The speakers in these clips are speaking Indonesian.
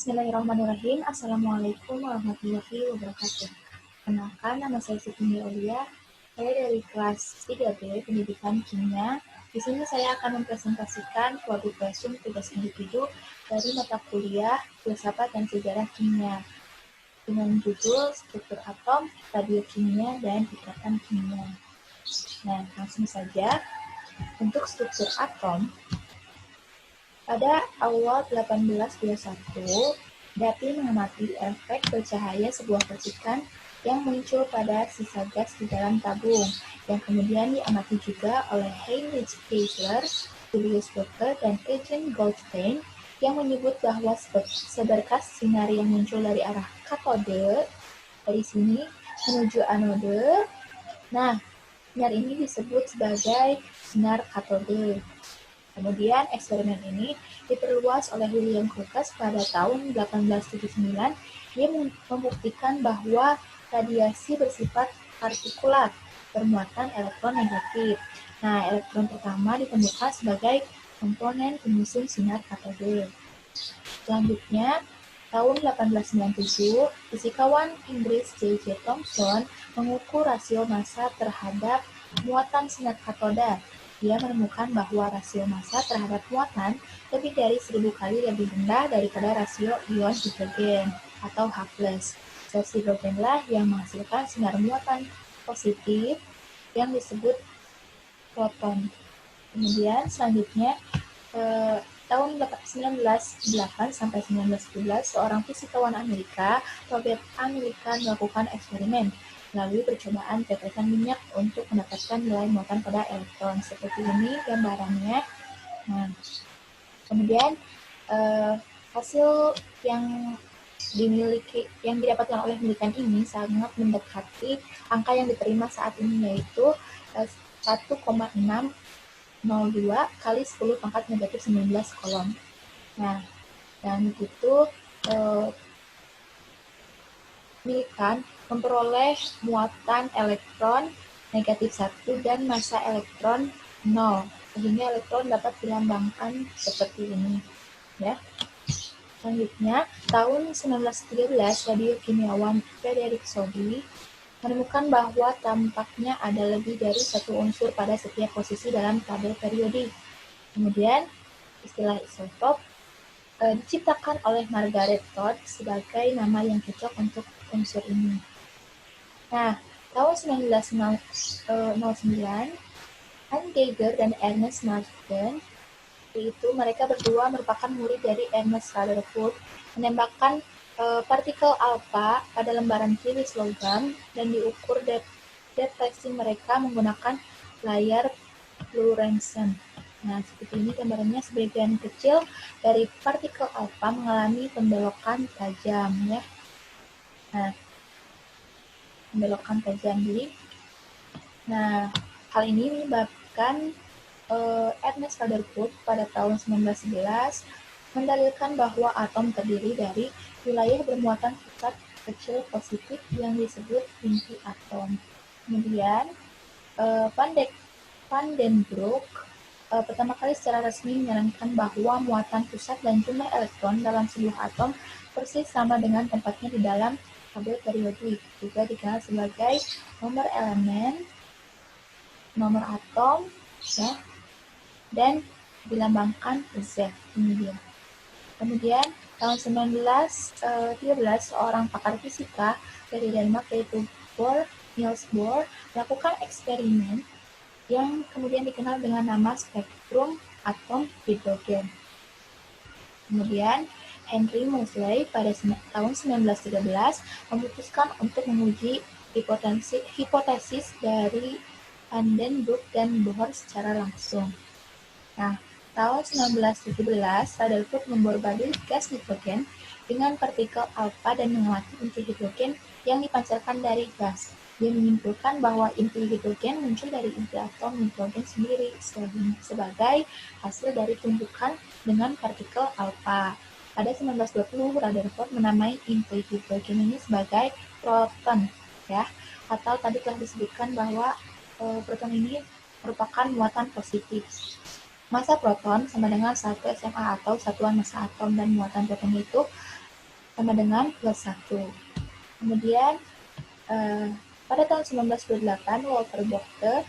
Bismillahirrahmanirrahim. Assalamualaikum warahmatullahi wabarakatuh. Kenalkan, nama saya Siti Aulia. Saya dari kelas 3B Pendidikan Kimia. Di sini saya akan mempresentasikan produk resum tugas individu dari mata kuliah Filsafat dan Sejarah Kimia dengan judul Struktur Atom, Radiokimia, dan Ikatan Kimia. Nah, langsung saja. Untuk struktur atom, pada awal 1821, Dapi mengamati efek bercahaya sebuah percikan yang muncul pada sisa gas di dalam tabung, yang kemudian diamati juga oleh Heinrich Kessler, Julius Doppler, dan Eugen Goldstein, yang menyebut bahwa seberkas sinar yang muncul dari arah katode, dari sini menuju anode, nah, sinar ini disebut sebagai sinar katode. Kemudian eksperimen ini diperluas oleh William Crookes pada tahun 1879. Dia membuktikan bahwa radiasi bersifat partikular bermuatan elektron negatif. Nah, elektron pertama ditemukan sebagai komponen penyusun sinar katode. Selanjutnya, tahun 1897, fisikawan Inggris J.J. Thomson mengukur rasio massa terhadap muatan sinar katoda. Dia menemukan bahwa rasio massa terhadap muatan lebih dari 1000 kali lebih rendah daripada rasio ion hidrogen atau H+. Gas hidrogenlah yang menghasilkan sinar muatan positif yang disebut proton. Kemudian selanjutnya tahun 1908 sampai 1911, seorang fisikawan Amerika, Robert A. Millikan, melakukan eksperimen melalui percobaan tetesan minyak untuk mendapatkan nilai muatan pada elektron. Seperti ini gambarannya. Nah, kemudian hasil yang didapatkan oleh Millikan ini sangat mendekati angka yang diterima saat ini, yaitu 1,602 kali 10 pangkat negatif 19 kolom. Nah, dan itu Millikan memperoleh muatan elektron negatif 1 dan massa elektron 0, sehingga elektron dapat dilambangkan seperti ini. Ya. Selanjutnya, tahun 1913, radiokimiawan Frederick Soddy menemukan bahwa tampaknya ada lebih dari satu unsur pada setiap posisi dalam tabel periodik. Kemudian, istilah isotop diciptakan oleh Margaret Todd sebagai nama yang cocok untuk unsur ini. Nah, tahun 1909, Anne Geiger dan Ernest Marsden, yaitu mereka berdua merupakan murid dari Ernest Rutherford, menembakkan partikel alfa pada lembaran kirilis logam dan diukur deteksi mereka menggunakan layar fluorescent. Nah, seperti ini gambarannya, sebagian kecil dari partikel alfa mengalami pembelokan tajam, ya. Nah, pembelokan tajam. Jadi, nah, hal ini menyebabkan Ernest Rutherford pada tahun 1911 mendalilkan bahwa atom terdiri dari wilayah bermuatan pusat kecil positif yang disebut inti atom. Kemudian, Van den Broek pertama kali secara resmi menyarankan bahwa muatan pusat dan jumlah elektron dalam sebuah atom persis sama dengan tempatnya di dalam tabel periodik, juga dikenal sebagai nomor elemen, nomor atom, ya, dan dilambangkan Z. Ini dia. Kemudian tahun 1913, seorang pakar fisika dari Denmark, yaitu Niels Bohr, melakukan eksperimen yang kemudian dikenal dengan nama spektrum atom hidrogen. Kemudian Henry Moseley pada tahun 1913 memutuskan untuk menguji hipotesis dari Van den Broek dan Bohr secara langsung. Nah, tahun 1917, Rutherford memborbadi gas nitrogen dengan partikel alfa dan mengamati inti hidrogen yang dipancarkan dari gas. Dia menyimpulkan bahwa inti hidrogen muncul dari inti atom nitrogen sendiri sebagai hasil dari tumbukan dengan partikel alfa. Pada 1920, Rutherford menamai inti hidrogen ini sebagai proton, ya, atau tadi telah disebutkan bahwa proton ini merupakan muatan positif. Massa proton sama dengan 1 SMA atau satuan massa atom, dan muatan proton itu sama dengan plus 1. Kemudian pada tahun 1928, Walter Bochte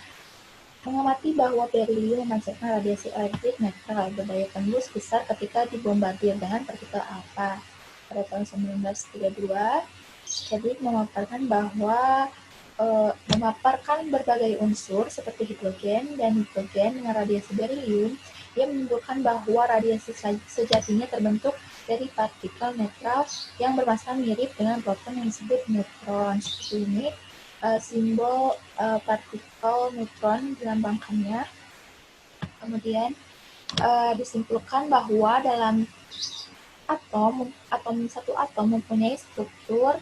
mengamati bahwa berilium memancarkan radiasi elektrik netral berdaya tembus besar ketika dibombardir dengan partikel alfa. Pada tahun 1932, Chadwick memaparkan bahwa memaparkan berbagai unsur seperti hidrogen dan nitrogen dengan radiasi berilium. Ia menunjukkan bahwa radiasi sejatinya terbentuk dari partikel netral yang bermassa mirip dengan proton yang disebut neutron. Seperti ini simbol partikel neutron dilambangkannya. Kemudian disimpulkan bahwa dalam satu atom mempunyai struktur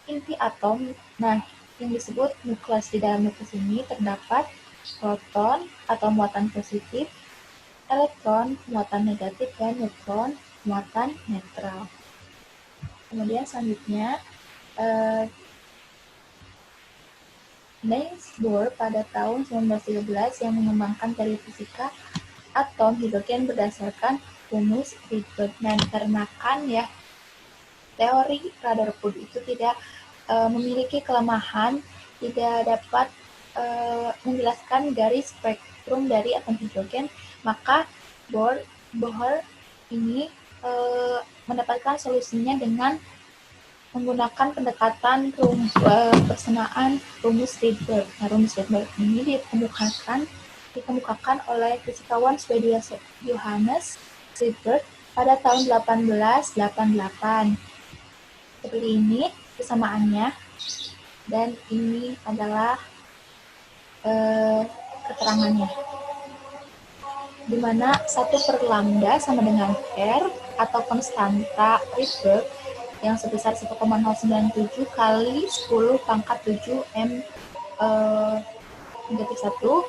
inti atom. Nah, yang disebut nukleus. Di dalam nukleus ini terdapat proton atau muatan positif, elektron muatan negatif, dan neutron muatan netral. Kemudian selanjutnya Niels Bohr pada tahun 1913 yang mengembangkan teori fisika atom hidrogen berdasarkan rumus Rydberg. Nah, dikarenakan ya teori Rutherford itu tidak memiliki kelemahan, tidak dapat menjelaskan garis spektrum dari atom hidrogen, maka Bohr ini mendapatkan solusinya dengan menggunakan pendekatan persamaan rumus Rydberg. Nah, rumus Rydberg ini dikemukakan oleh fisikawan Swedia Johannes Rydberg pada tahun 1888. Seperti ini persamaannya, dan ini adalah keterangannya, di mana 1/lambda sama dengan R atau konstanta Rydberg yang sebesar 1,097 kali 10 pangkat 7 M negatif 1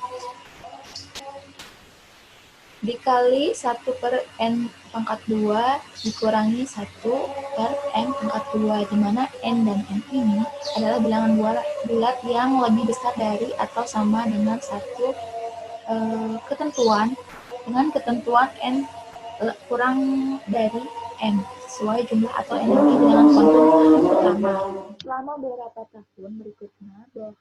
dikali 1/N pangkat 2 dikurangi 1/N pangkat 2, di mana N dan N ini adalah bilangan bulat yang lebih besar dari atau sama dengan satu ketentuan N kurang dari N sesuai jumlah atau energi bilangan kuantum pertama. Selama beberapa tahun berikutnya, Bohr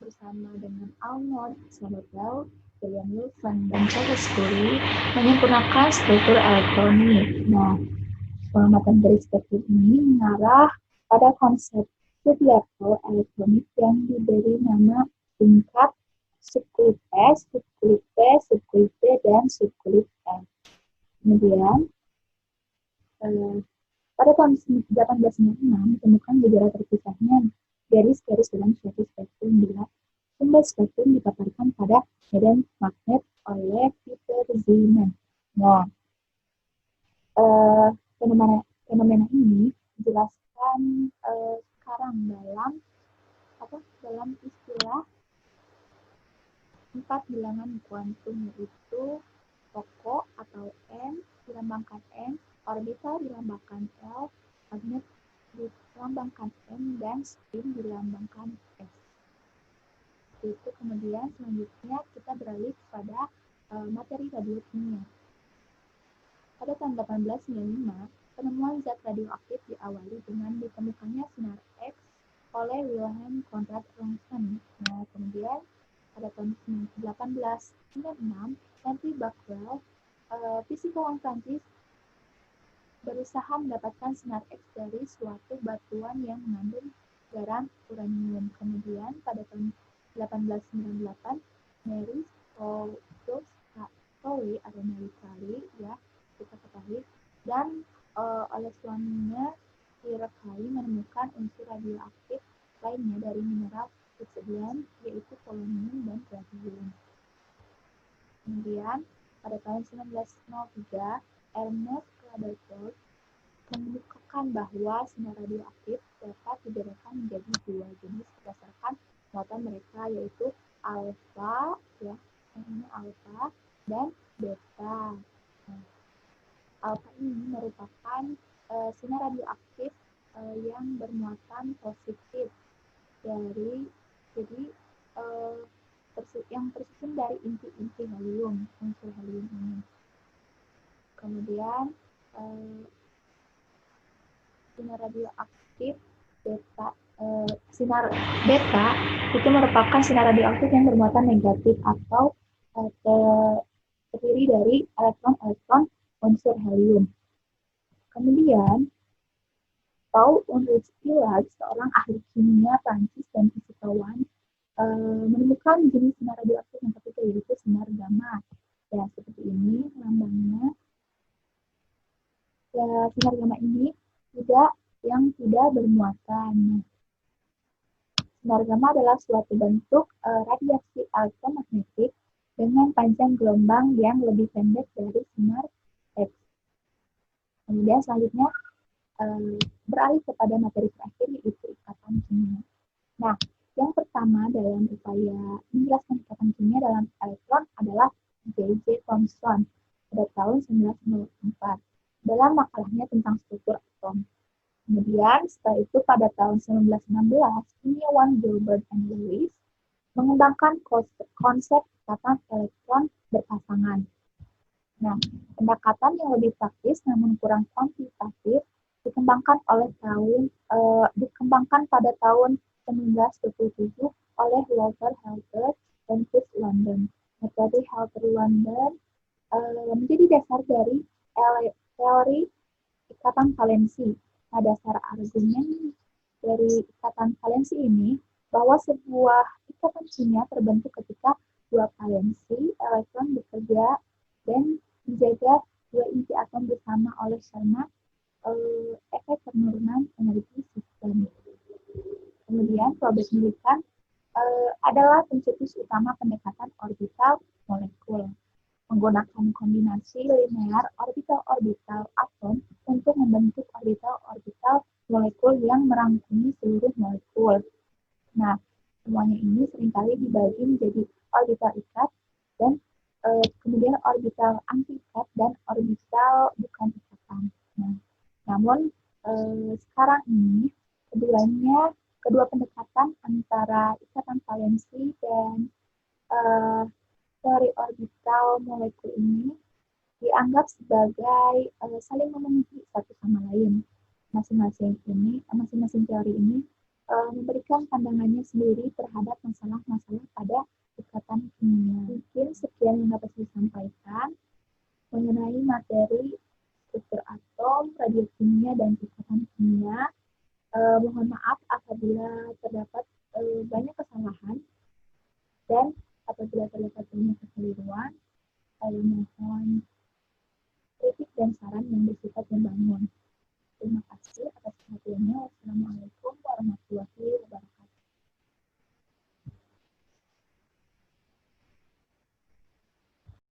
bersama dengan Arnold Sommerfeld, William Wilson, dan Charles Curry menyempurnakan struktur elektronik. Nah, pengamatan dari struktur ini mengarah pada konsep sublevel elektronik yang diberi nama tingkat subkulit S, subkulit P, subkulit D, dan subkulit N. Kemudian, pada tahun 1896 ditemukan gejala terpisahnya garis-garis dalam suatu spektrum bila sumber spektrum dipaparkan pada medan magnet oleh Peter Zeeman. Nah, fenomena ini dijelaskan sekarang dalam istilah 4 bilangan kuantum, yaitu pokok atau N dilambangkan N, orbital dilambangkan L, magnet dilambangkan M, dan spin dilambangkan S. Itu kemudian selanjutnya kita beralih kepada materi radiokimia. Pada tahun 1895, penemuan zat radioaktif diawali dengan ditemukannya sinar X oleh Wilhelm Conrad Roentgen. Nah, kemudian pada tahun 1896, Henry Becquerel, fisikawan Prancis, berusaha mendapatkan sinar X dari suatu batuan yang mengandung garam uranium. Kemudian pada tahun 1898, Mary Curie atau Mary Curie ya kita ketahui, dan oleh suaminya Pierre Curie menemukan unsur radioaktif lainnya dari mineral obsidian, yaitu polonium dan radium. Kemudian pada tahun 1903, Ernest Rutherford mengemukakan bahwa sinar radioaktif dapat dibedakan menjadi dua jenis berdasarkan muatan mereka, yaitu alfa ya, yang ini alfa dan beta. Nah, alfa ini merupakan sinar radioaktif yang bermuatan positif yang tersusun dari inti-inti helium, unsur helium ini. Kemudian sinar radioaktif beta. Sinar beta itu merupakan sinar radioaktif yang bermuatan negatif atau terdiri dari elektron-elektron unsur helium. Kemudian, Paul Ulrich Hillard, seorang ahli kimia Prancis dan fisikawan, menemukan jenis sinar radioaktif yang ketiga, yaitu sinar gamma. Ya, seperti ini lambangnya. Ya, sinar gamma ini yang tidak bermuatan. Sinar gamma adalah suatu bentuk radiasi elektromagnetik dengan panjang gelombang yang lebih pendek dari sinar X. Kemudian selanjutnya beralih kepada materi terakhir, yaitu ikatan kimia. Nah, yang pertama dalam upaya menjelaskan ikatan kimia dalam elektron adalah J.J. Thomson pada tahun 1904 dalam makalahnya tentang struktur atom. Kemudian setelah itu pada tahun 1916, ilmuwan Gilbert and Lewis mengembangkan konsep ikatan elektron berpasangan. Nah, pendekatan yang lebih praktis namun kurang kuantitatif dikembangkan pada tahun 1927 oleh Walter Halter dan Chris London. Metode Halter-London menjadi dasar dari teori ikatan valensi. Nah, dasar argumen dari ikatan valensi ini bahwa sebuah ikatan kimia terbentuk ketika dua valensi elektron bekerja dan menjaga dua inti atom bersama oleh karena efek penurunan energi sistem. Kemudian Robert Millikan adalah pencetus utama pendekatan orbital molekul, menggunakan kombinasi linear orbital-orbital atom untuk membentuk orbital-orbital molekul yang merangkumi seluruh molekul. Nah, semuanya ini seringkali dibagi menjadi orbital ikat dan kemudian orbital anti-ikat dan orbital bukan ikatan. Nah, namun sekarang ini kedua pendekatan antara ikatan valensi dan teori orbital molekul ini dianggap sebagai saling memenuhi satu sama lain. Masing-masing teori ini memberikan pandangannya sendiri terhadap masalah-masalah pada ikatan kimia. Mungkin sekian yang dapat saya sampaikan mengenai materi struktur atom, radiokimia, dan ikatan kimia. Mohon maaf apabila terdapat banyak kesalahan dan apabila terdapat banyak kekeliruan. Saya mohon kritik dan saran yang bersifat membangun. Terima kasih atas perhatiannya. Wassalamualaikum.